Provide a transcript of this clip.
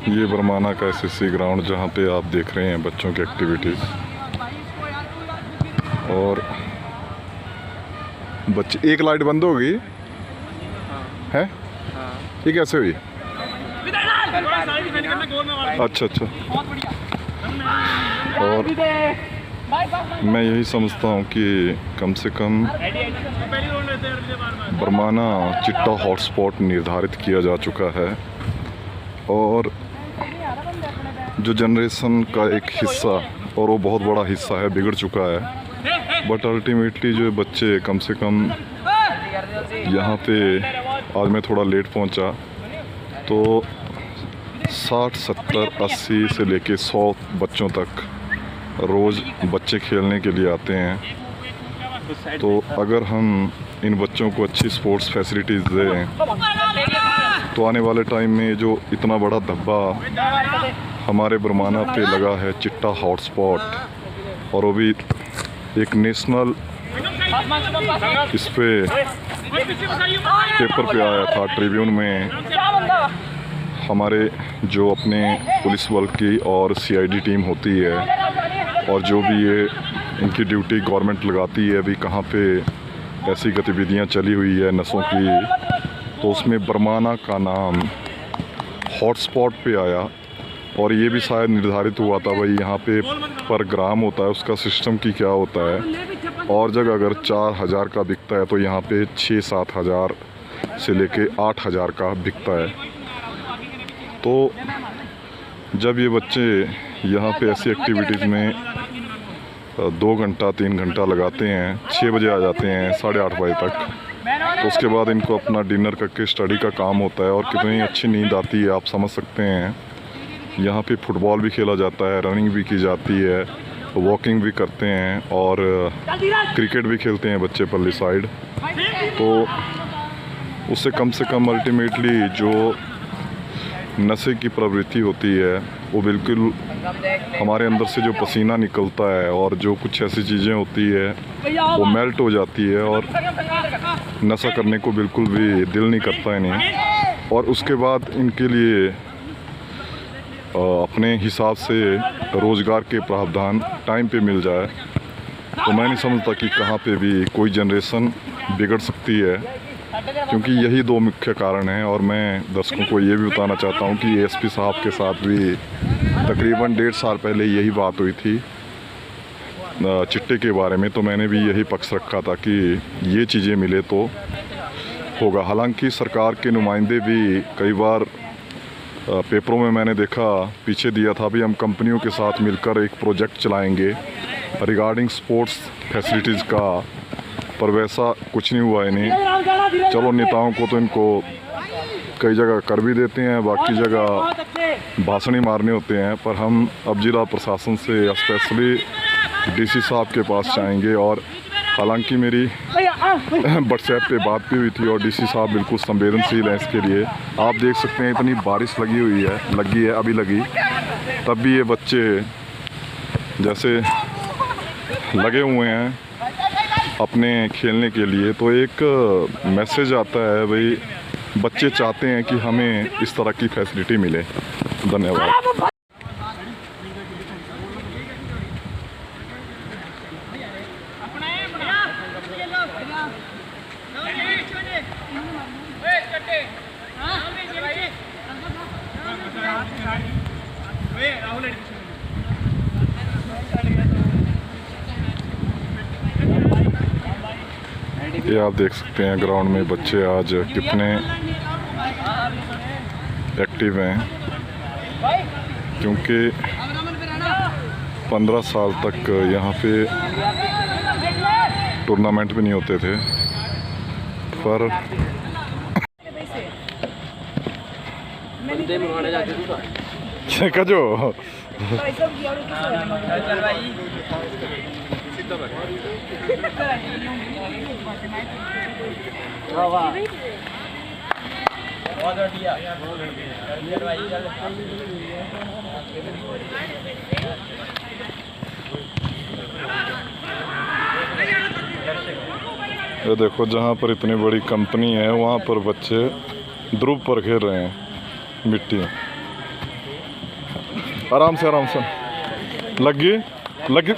ये बरमाना का SSC ground जहाँ पे आप देख रहे हैं बच्चों की एक्टिविटीज़। और बच्चे, एक लाइट बंद हो गई है? ये कैसे हुई? अच्छा अच्छा। और मैं यही समझता हूँ कि कम से कम बरमाना चिट्टा हॉटस्पॉट निर्धारित किया जा चुका है और जो जनरेशन का एक हिस्सा, और वो बहुत बड़ा हिस्सा है, बिगड़ चुका है। बट अल्टीमेटली जो बच्चे कम से कम यहाँ पे, आज मैं थोड़ा लेट पहुँचा, तो 60, 70, 80 से लेके 100 बच्चों तक रोज़ बच्चे खेलने के लिए आते हैं। तो अगर हम इन बच्चों को अच्छी स्पोर्ट्स फैसिलिटीज़ दें तो आने वाले टाइम में जो इतना बड़ा धब्बा हमारे बरमाना पे लगा है, चिट्टा हॉटस्पॉट, और वो भी एक नेशनल इस पे पेपर पे आया था, ट्रिब्यून में, हमारे जो अपने पुलिस बल की और सीआईडी टीम होती है और जो भी ये इनकी ड्यूटी गवर्नमेंट लगाती है, अभी कहाँ पे ऐसी गतिविधियाँ चली हुई है नशों की, तो उसमें बरमाना का नाम हॉटस्पॉट पे आया। और ये भी शायद निर्धारित हुआ था भाई यहाँ पे पर ग्राम होता है उसका सिस्टम की क्या होता है, और जगह अगर 4000 का बिकता है तो यहाँ पे 6-7 हज़ार से लेके 8,000 का बिकता है। तो जब ये बच्चे यहाँ पे ऐसी एक्टिविटीज़ में 2 घंटा 3 घंटा लगाते हैं, 6 बजे आ जाते हैं 8:30 बजे तक, तो उसके बाद इनको अपना डिनर करके स्टडी का काम होता है और कितनी अच्छी नींद आती है आप समझ सकते हैं। यहाँ पे फुटबॉल भी खेला जाता है, रनिंग भी की जाती है, वॉकिंग भी करते हैं और क्रिकेट भी खेलते हैं बच्चे पल्ली साइड। तो उससे कम अल्टीमेटली जो नशे की प्रवृत्ति होती है वो बिल्कुल हमारे अंदर से जो पसीना निकलता है और जो कुछ ऐसी चीज़ें होती है वो मेल्ट हो जाती है और नशा करने को बिल्कुल भी दिल नहीं करता इन्हें। और उसके बाद इनके लिए अपने हिसाब से रोज़गार के प्रावधान टाइम पे मिल जाए तो मैं नहीं समझता कि कहाँ पे भी कोई जनरेशन बिगड़ सकती है, क्योंकि यही 2 मुख्य कारण हैं। और मैं दर्शकों को ये भी बताना चाहता हूँ कि एसपी साहब के साथ भी तकरीबन 1.5 साल पहले यही बात हुई थी चिट्टे के बारे में, तो मैंने भी यही पक्ष रखा था कि ये चीज़ें मिले तो होगा। हालांकि सरकार के नुमाइंदे भी कई बार पेपरों में मैंने देखा, पीछे दिया था भी हम कंपनियों के साथ मिलकर एक प्रोजेक्ट चलाएंगे रिगार्डिंग स्पोर्ट्स फैसिलिटीज़ का, पर वैसा कुछ नहीं हुआ इन्हें। चलो नेताओं को तो इनको कई जगह कर भी देते हैं, बाकी जगह भाषण ही मारने होते हैं। पर हम अब जिला प्रशासन से स्पेशली डीसी साहब के पास जाएंगे, और हालांकि मेरी व्हाट्सएप पे बात भी हुई थी और डीसी साहब बिल्कुल संवेदनशील हैं इसके लिए। आप देख सकते हैं इतनी बारिश लगी है अभी लगी, तब भी ये बच्चे जैसे लगे हुए हैं अपने खेलने के लिए। तो एक मैसेज आता है भाई, बच्चे चाहते हैं कि हमें इस तरह की फैसिलिटी मिले। धन्यवाद। ये आप देख सकते हैं ग्राउंड में बच्चे आज कितने एक्टिव हैं, क्योंकि 15 साल तक यहाँ पे टूर्नामेंट भी नहीं होते थे। पर जो ये देखो, जहाँ पर इतनी बड़ी कंपनी है वहाँ पर बच्चे ध्रुव पर खेल रहे हैं मिट्टी में। आराम से लग गए